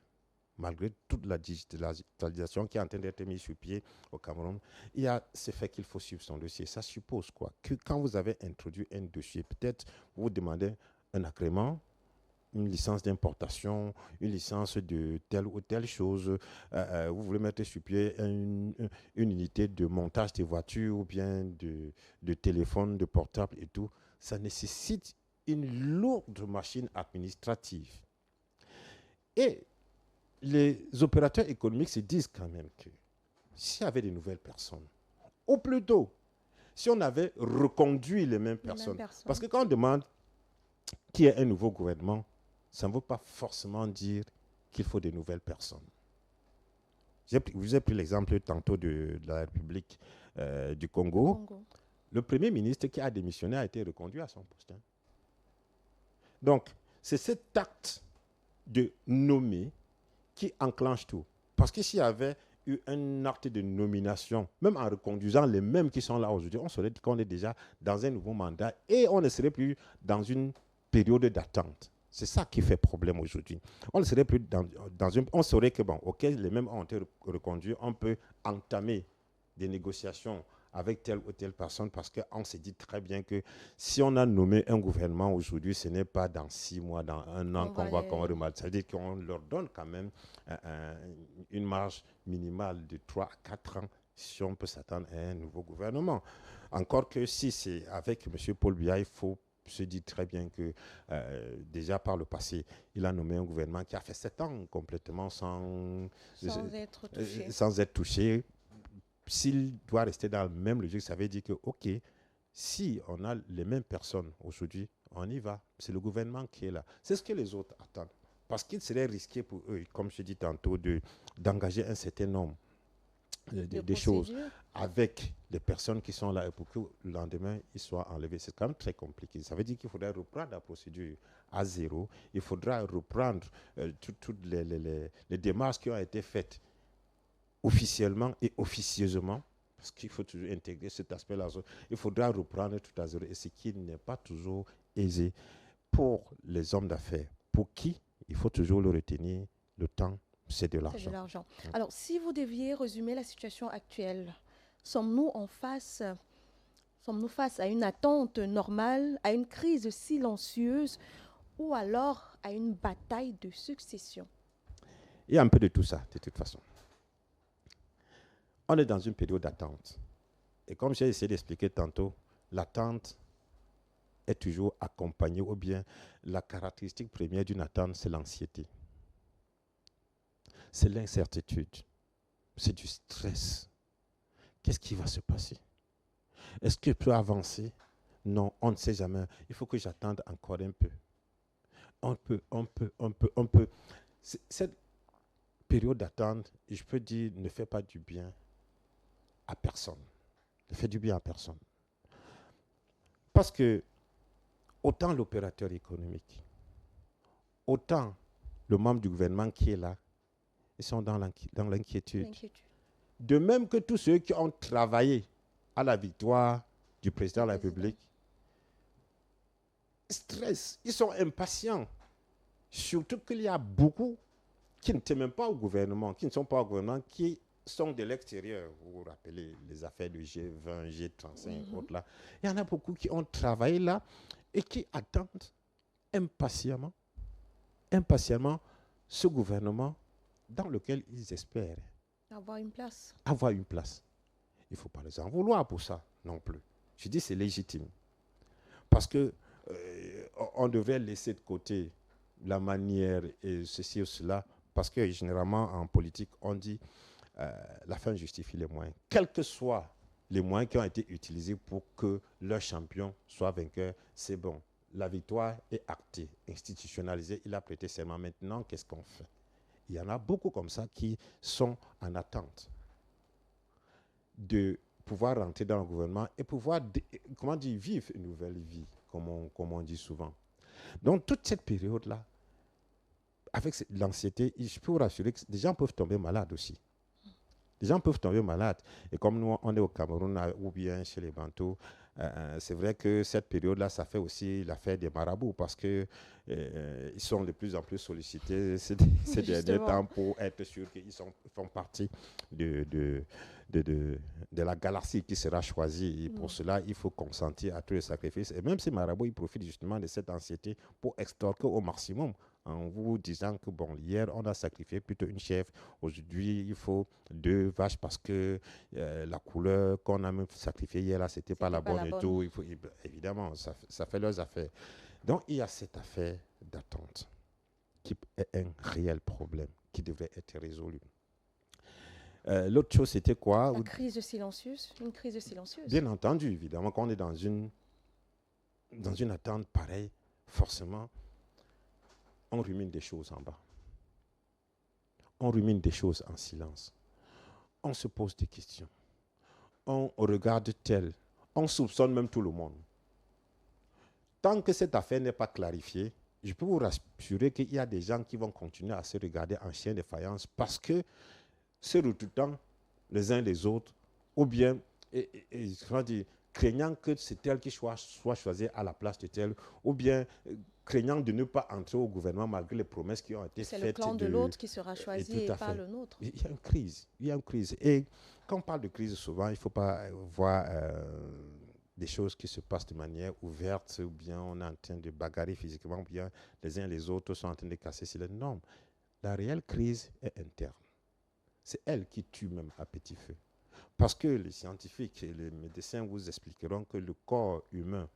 Malgré toute la digitalisation qui est en train d'être mise sur pied au Cameroun, il y a ce fait qu'il faut suivre son dossier. Ça suppose quoi? Que quand vous avez introduit un dossier, peut-être vous demandez un agrément, une licence d'importation, une licence de telle ou telle chose, vous voulez mettre sur pied une unité de montage des voitures ou bien de téléphone, de portable et tout, ça nécessite une lourde machine administrative. Et les opérateurs économiques se disent quand même que s'il y avait de nouvelles personnes, ou plutôt, si on avait reconduit les mêmes personnes, parce que quand on demande qu'il y ait un nouveau gouvernement, ça ne veut pas forcément dire qu'il faut de nouvelles personnes. Je vous ai pris l'exemple tantôt de la République du Congo. Le Premier ministre qui a démissionné a été reconduit à son poste. Donc, c'est cet acte de nommer qui enclenche tout. Parce que s'il y avait eu un acte de nomination, même en reconduisant les mêmes qui sont là aujourd'hui, on saurait qu'on est déjà dans un nouveau mandat et on ne serait plus dans une période d'attente. C'est ça qui fait problème aujourd'hui. On ne serait plus on saurait que, bon, ok, les mêmes ont été reconduits, on peut entamer des négociations avec telle ou telle personne parce qu'on se dit très bien que si on a nommé un gouvernement aujourd'hui, ce n'est pas dans 6 mois, dans 1 an qu'on va remarquer. Ça veut dire qu'on leur donne quand même une marge minimale de 3 à 4 ans si on peut s'attendre à un nouveau gouvernement. Encore que si c'est avec M. Paul Biya, il faut se dire très bien que déjà par le passé, il a nommé un gouvernement qui a fait 7 ans complètement sans être touché. S'il doit rester dans le même logique, ça veut dire que, ok, Si on a les mêmes personnes aujourd'hui, on y va. C'est le gouvernement qui est là. C'est ce que les autres attendent. Parce qu'il serait risqué pour eux, comme je dis tantôt, d'engager un certain nombre de choses avec les personnes qui sont là et pour que le lendemain, ils soient enlevés. C'est quand même très compliqué. Ça veut dire qu'il faudrait reprendre la procédure à zéro. Il faudra reprendre toutes les démarches qui ont été faites officiellement et officieusement, parce qu'il faut toujours intégrer cet aspect-là. Il faudra reprendre tout à zéro, et ce qui n'est pas toujours aisé pour les hommes d'affaires, pour qui il faut toujours le retenir, le temps, c'est de l'argent. Alors, si vous deviez résumer la situation actuelle, sommes-nous face à une attente normale, à une crise silencieuse, ou alors à une bataille de succession? Il y a un peu de tout ça, de toute façon. On est dans une période d'attente. Et comme j'ai essayé d'expliquer tantôt, l'attente est toujours accompagnée, ou bien la caractéristique première d'une attente, c'est l'anxiété. C'est l'incertitude. C'est du stress. Qu'est-ce qui va se passer? Est-ce que je peux avancer? Non, on ne sait jamais. Il faut que j'attende encore un peu. On peut. Cette période d'attente, je peux dire, ne fait pas du bien à personne. Ne fait du bien à personne. Parce que autant l'opérateur économique, autant le membre du gouvernement qui est là, ils sont dans l'inquiétude. De même que tous ceux qui ont travaillé à la victoire du président de la République, stress, ils sont impatients. Surtout qu'il y a beaucoup qui ne sont même pas au gouvernement, qui ne sont pas au gouvernement, qui sont de l'extérieur. Vous vous rappelez les affaires du G20, G35, autres là. Il y en a beaucoup qui ont travaillé là et qui attendent impatiemment ce gouvernement dans lequel ils espèrent avoir une place. Il ne faut pas les en vouloir pour ça non plus. Je dis c'est légitime. Parce que on devrait laisser de côté la manière et ceci ou cela, parce que généralement en politique, on dit la fin justifie les moyens. Quels que soient les moyens qui ont été utilisés pour que leur champion soit vainqueur, c'est bon. La victoire est actée, institutionnalisée, il a prêté serment. Maintenant, qu'est-ce qu'on fait? Il y en a beaucoup comme ça qui sont en attente de pouvoir rentrer dans le gouvernement et pouvoir, vivre une nouvelle vie, comme on dit souvent. Donc, toute cette période-là, avec l'anxiété, je peux vous rassurer que des gens peuvent tomber malades aussi. Les gens peuvent tomber malades. Et comme nous, on est au Cameroun ou bien chez les Bantous, c'est vrai que cette période-là, ça fait aussi l'affaire des marabouts parce qu'ils sont de plus en plus sollicités ces derniers temps pour être sûrs qu'ils font partie de la galaxie qui sera choisie. Et pour cela, il faut consentir à tous les sacrifices. Et même ces marabouts, ils profitent justement de cette anxiété pour extorquer au maximum en vous disant que, bon, hier, on a sacrifié plutôt une chèvre. Aujourd'hui, il faut 2 vaches parce que la couleur qu'on a même sacrifiée hier, là, c'était pas la bonne et tout. Évidemment, ça fait leurs affaires. Donc, il y a cette affaire d'attente qui est un réel problème qui devrait être résolu. L'autre chose, c'était quoi? Une crise silencieuse. Bien entendu, évidemment, quand on est dans une attente pareille, forcément, on rumine des choses en bas. On rumine des choses en silence. On se pose des questions. On regarde tel. On soupçonne même tout le monde. Tant que cette affaire n'est pas clarifiée, je peux vous rassurer qu'il y a des gens qui vont continuer à se regarder en chien de faïence parce que se redoutant les uns les autres, ou bien craignant que c'est tel qui soit choisi à la place de tel, ou bien craignant de ne pas entrer au gouvernement malgré les promesses qui ont été faites. C'est le clan de l'autre qui sera choisi et pas le nôtre. Il y a une crise. Et quand on parle de crise, souvent, il ne faut pas voir des choses qui se passent de manière ouverte, ou bien on est en train de bagarrer physiquement, ou bien les uns et les autres sont en train de casser sur les normes. La réelle crise est interne. C'est elle qui tue même à petit feu. Parce que les scientifiques et les médecins vous expliqueront que le corps humain,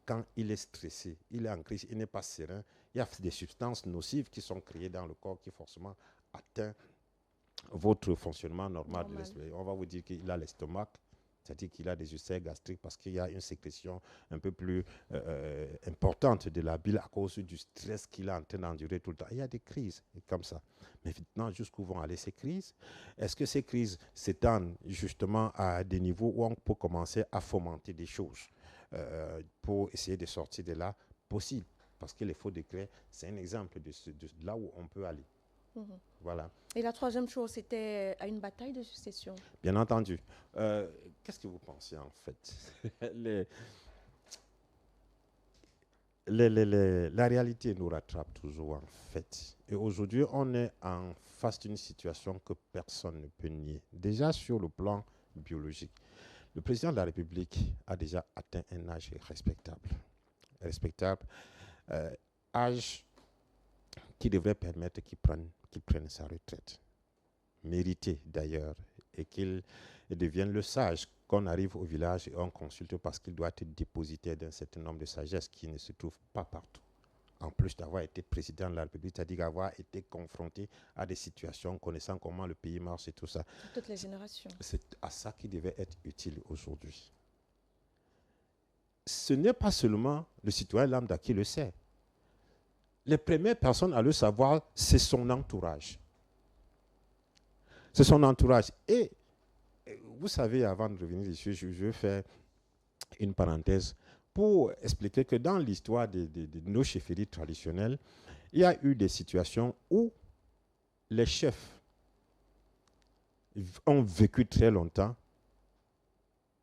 quand il est stressé, il est en crise, il n'est pas serein, il y a des substances nocives qui sont créées dans le corps qui forcément atteint votre fonctionnement normal. De l'estomac. On va vous dire qu'il a l'estomac C'est-à-dire qu'il a des ulcères gastriques parce qu'il y a une sécrétion un peu plus importante de la bile à cause du stress qu'il est en train d'endurer tout le temps. Il y a des crises comme ça. Mais maintenant, jusqu'où vont aller ces crises? Est-ce que ces crises s'étendent justement à des niveaux où on peut commencer à fomenter des choses pour essayer de sortir de là? Possible. Parce que les faux décrets, c'est un exemple de là où on peut aller. Voilà. Et la troisième chose, c'était à une bataille de succession. Bien entendu. Qu'est-ce que vous pensez en fait? La réalité nous rattrape toujours en fait. Et aujourd'hui, on est en face d'une situation que personne ne peut nier. Déjà sur le plan biologique, le président de la République a déjà atteint un âge respectable. Âge qui devrait permettre qu'il prenne sa retraite. Mérité d'ailleurs, et qu'il devienne le sage qu'on arrive au village et on consulte parce qu'il doit être dépositaire d'un certain nombre de sagesse qui ne se trouve pas partout. En plus d'avoir été président de la République, c'est-à-dire d'avoir été confronté à des situations, connaissant comment le pays marche et tout ça. Toutes les générations. C'est à ça qu'il devait être utile aujourd'hui. Ce n'est pas seulement le citoyen lambda qui le sait. Les premières personnes à le savoir, c'est son entourage. C'est son entourage. Et vous savez, avant de revenir ici, je vais faire une parenthèse pour expliquer que dans l'histoire de nos chefferies traditionnelles, il y a eu des situations où les chefs ont vécu très longtemps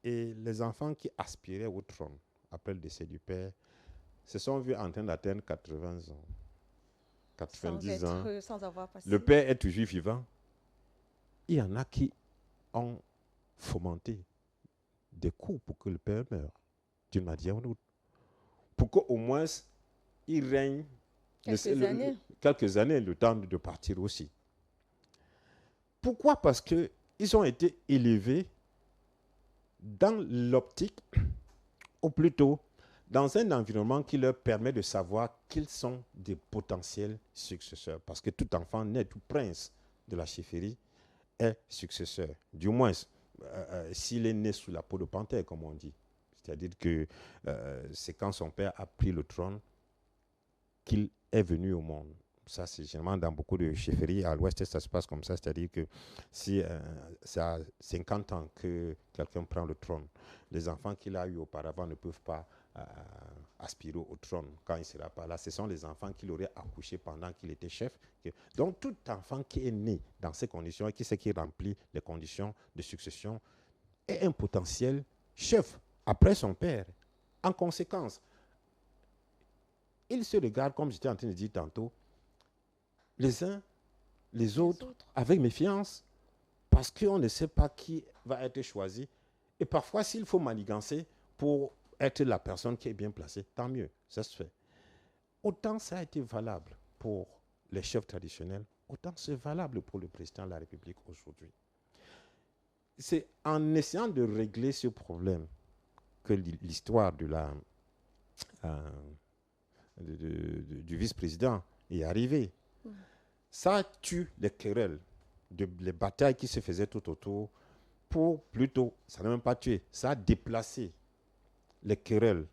et les enfants qui aspiraient au trône après le décès du père se sont vus en train d'atteindre 80 ans, 90 ans. Sans avoir passé. Le père est toujours vivant. Il y en a qui ont fomenté des coups pour que le père meure, d'une manière ou d'une autre. Pour qu'au moins, il règne quelques années, le temps de partir aussi. Pourquoi? Parce qu'ils ont été élevés dans l'optique, ou plutôt dans un environnement qui leur permet de savoir qu'ils sont des potentiels successeurs. Parce que tout enfant né, tout prince de la chefferie est successeur. Du moins, s'il est né sous la peau de panthère, comme on dit. C'est-à-dire que c'est quand son père a pris le trône qu'il est venu au monde. Ça, c'est généralement dans beaucoup de chefferies. À l'ouest, ça se passe comme ça. C'est-à-dire que si c'est à 50 ans que quelqu'un prend le trône, les enfants qu'il a eus auparavant ne peuvent pas aspirer au trône quand il ne sera pas là. Ce sont les enfants qu'il aurait accouchés pendant qu'il était chef. Donc, tout enfant qui est né dans ces conditions et qui sait qu'il remplit les conditions de succession est un potentiel chef après son père. En conséquence, il se regarde, comme j'étais en train de dire tantôt, les uns, les autres, avec méfiance, parce qu'on ne sait pas qui va être choisi. Et parfois, s'il faut manigancer pour être la personne qui est bien placée, tant mieux, ça se fait. Autant ça a été valable pour les chefs traditionnels, autant c'est valable pour le président de la République aujourd'hui. C'est en essayant de régler ce problème que l'histoire de du vice-président est arrivée. Ça tue les querelles, les batailles qui se faisaient tout autour, pour plutôt, ça n'a même pas tué, ça a déplacé les querelles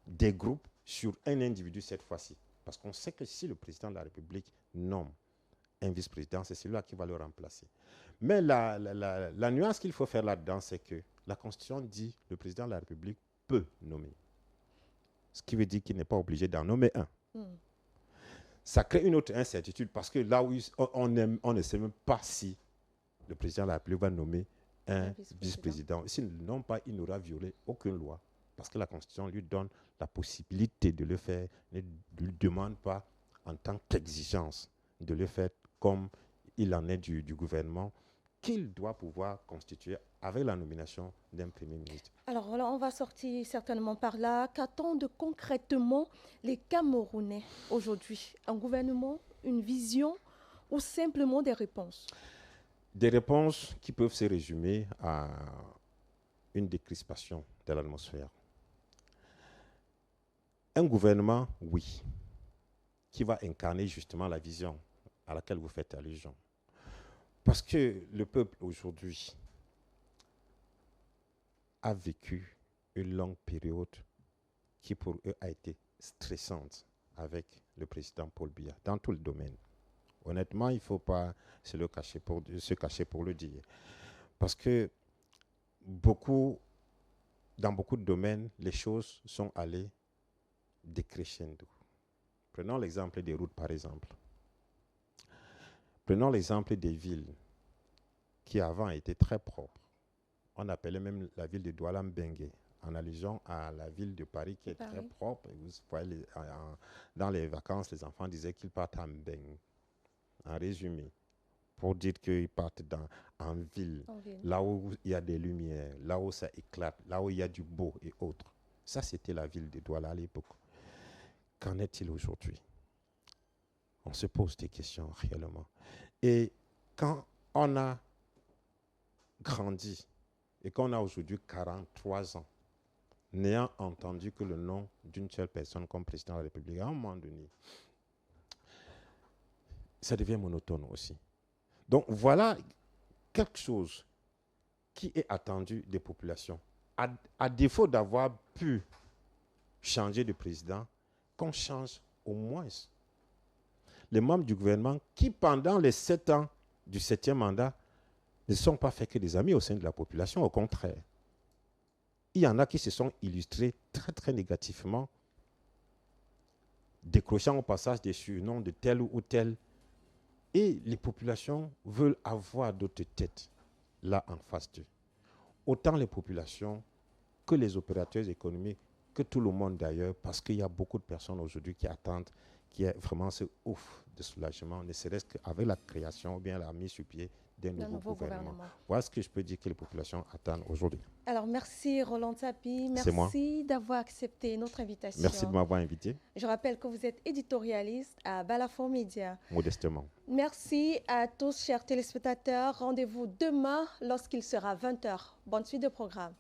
des groupes sur un individu cette fois-ci. Parce qu'on sait que si le président de la République nomme un vice-président, c'est celui-là qui va le remplacer. Mais la nuance qu'il faut faire là-dedans, c'est que la Constitution dit que le président de la République peut nommer. Ce qui veut dire qu'il n'est pas obligé d'en nommer un. Ça crée une autre incertitude parce que là où on ne sait même pas si le président de la République va nommer un vice-président. S'il ne nomme pas, il n'aura violé aucune loi parce que la Constitution lui donne la possibilité de le faire, ne lui demande pas en tant qu'exigence de le faire comme il en est du gouvernement qu'il doit pouvoir constituer avec la nomination d'un Premier ministre. Alors là, on va sortir certainement par là. Qu'attendent concrètement les Camerounais aujourd'hui? Un gouvernement, une vision ou simplement des réponses? Des réponses qui peuvent se résumer à une décrispation de l'atmosphère. Un gouvernement, oui, qui va incarner justement la vision à laquelle vous faites allusion. Parce que le peuple aujourd'hui a vécu une longue période qui pour eux a été stressante avec le président Paul Biya dans tout le domaine. Honnêtement, il ne faut pas se cacher pour le dire. Parce que dans beaucoup de domaines, les choses sont allées décrescendo. Prenons l'exemple des routes, par exemple. Prenons l'exemple des villes qui avant étaient très propres. On appelait même la ville de Douala Mbengue, en allusion à la ville de Paris qui est très propre. Et vous voyez, dans les vacances, les enfants disaient qu'ils partent en Mbengue. En résumé, pour dire qu'ils partent en ville, là où il y a des lumières, là où ça éclate, là où il y a du beau et autres. Ça, c'était la ville de Douala à l'époque. Qu'en est-il aujourd'hui? On se pose des questions réellement. Et quand on a grandi et qu'on a aujourd'hui 43 ans, n'ayant entendu que le nom d'une seule personne comme président de la République, à un moment donné, ça devient monotone aussi. Donc voilà quelque chose qui est attendu des populations. À défaut d'avoir pu changer de président, qu'on change au moins les membres du gouvernement qui, pendant les 7 ans du 7e mandat, ne sont pas fait que des amis au sein de la population. Au contraire, il y en a qui se sont illustrés très, très négativement, décrochant au passage des surnoms de tel ou tel. Et les populations veulent avoir d'autres têtes là en face d'eux. Autant les populations que les opérateurs économiques, que tout le monde d'ailleurs, parce qu'il y a beaucoup de personnes aujourd'hui qui attendent qu'il y ait vraiment ce ouf de soulagement, ne serait-ce qu'avec la création ou bien la mise sur pied d'un nouveau gouvernement. Voilà ce que je peux dire que les populations attendent aujourd'hui. Alors, merci Roland Tapi, merci d'avoir accepté notre invitation. Merci de m'avoir invité. Je rappelle que vous êtes éditorialiste à Balafon Média. Modestement. Merci à tous, chers téléspectateurs. Rendez-vous demain lorsqu'il sera 20h. Bonne suite de programme.